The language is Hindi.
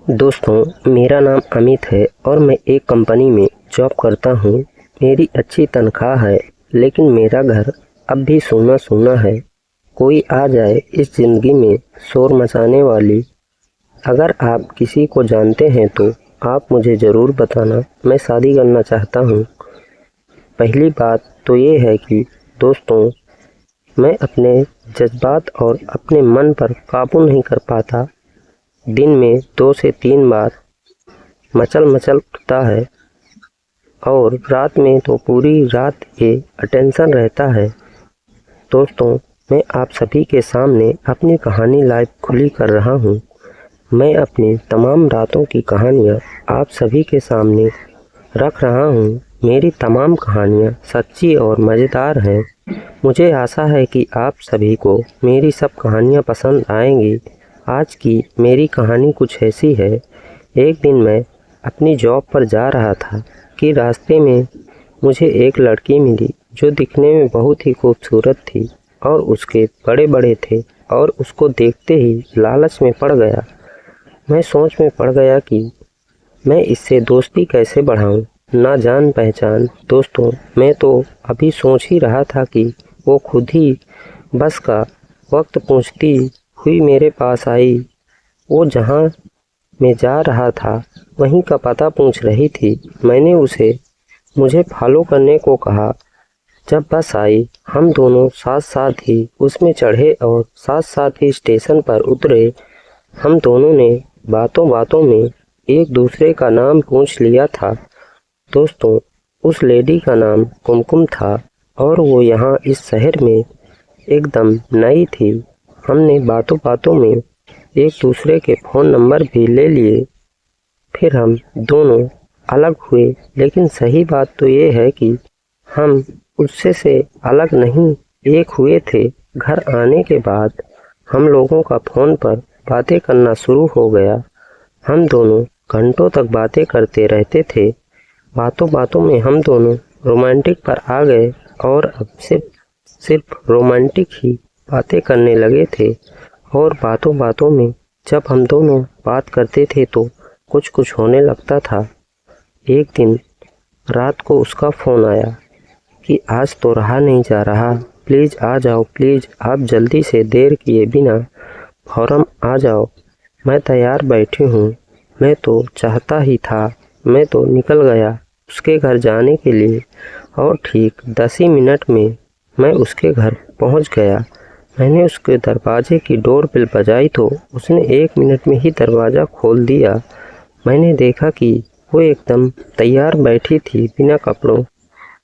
दोस्तों, मेरा नाम अमित है और मैं एक कंपनी में जॉब करता हूँ। मेरी अच्छी तनख्वाह है, लेकिन मेरा घर अब भी सूना सूना है। कोई आ जाए इस ज़िंदगी में शोर मचाने वाली। अगर आप किसी को जानते हैं तो आप मुझे ज़रूर बताना। मैं शादी करना चाहता हूँ। पहली बात तो ये है कि दोस्तों, मैं अपने जज्बात और अपने मन पर काबू नहीं कर पाता। दिन में 2 से 3 बार मचल उठता है और रात में तो पूरी रात ये अटेंशन रहता है। दोस्तों, मैं आप सभी के सामने अपनी कहानी लाइव खुली कर रहा हूँ। मैं अपनी तमाम रातों की कहानियाँ आप सभी के सामने रख रहा हूँ। मेरी तमाम कहानियाँ सच्ची और मज़ेदार हैं। मुझे आशा है कि आप सभी को मेरी सब कहानियाँ पसंद आएंगी। आज की मेरी कहानी कुछ ऐसी है। एक दिन मैं अपनी जॉब पर जा रहा था कि रास्ते में मुझे एक लड़की मिली जो दिखने में बहुत ही खूबसूरत थी और उसके बड़े थे और उसको देखते ही लालच में पड़ गया। मैं सोच में पड़ गया कि मैं इससे दोस्ती कैसे बढ़ाऊं। ना जान पहचान। दोस्तों, मैं तो अभी सोच ही रहा था कि वो खुद ही बस का वक्त पूछती हुई मेरे पास आई। वो जहाँ मैं जा रहा था वहीं का पता पूछ रही थी। मैंने उसे मुझे फॉलो करने को कहा। जब बस आई, हम दोनों साथ ही उसमें चढ़े और साथ ही स्टेशन पर उतरे। हम दोनों ने बातों में एक दूसरे का नाम पूछ लिया था। दोस्तों, उस लेडी का नाम कुमकुम था और वो यहाँ इस शहर में एकदम नई थी। हमने बातों में एक दूसरे के फ़ोन नंबर भी ले लिए। फिर हम दोनों अलग हुए, लेकिन सही बात तो ये है कि हम उससे अलग नहीं एक हुए थे। घर आने के बाद हम लोगों का फ़ोन पर बातें करना शुरू हो गया। हम दोनों घंटों तक बातें करते रहते थे। बातों में हम दोनों रोमांटिक पर आ गए और अब सिर्फ रोमांटिक ही बातें करने लगे थे। और बातों में जब हम दोनों बात करते थे तो कुछ होने लगता था। एक दिन रात को उसका फ़ोन आया कि आज तो रहा नहीं जा रहा, प्लीज़ आ जाओ, प्लीज़ आप जल्दी से देर किए बिना फ़ौरन आ जाओ। मैं तैयार बैठी हूँ। मैं तो चाहता ही था। मैं तो निकल गया उसके घर जाने के लिए और ठीक 10 ही मिनट में मैं उसके घर पहुँच गया। मैंने उसके दरवाजे की डोर बेल बजाई तो उसने 1 मिनट में ही दरवाज़ा खोल दिया। मैंने देखा कि वो एकदम तैयार बैठी थी बिना कपड़ों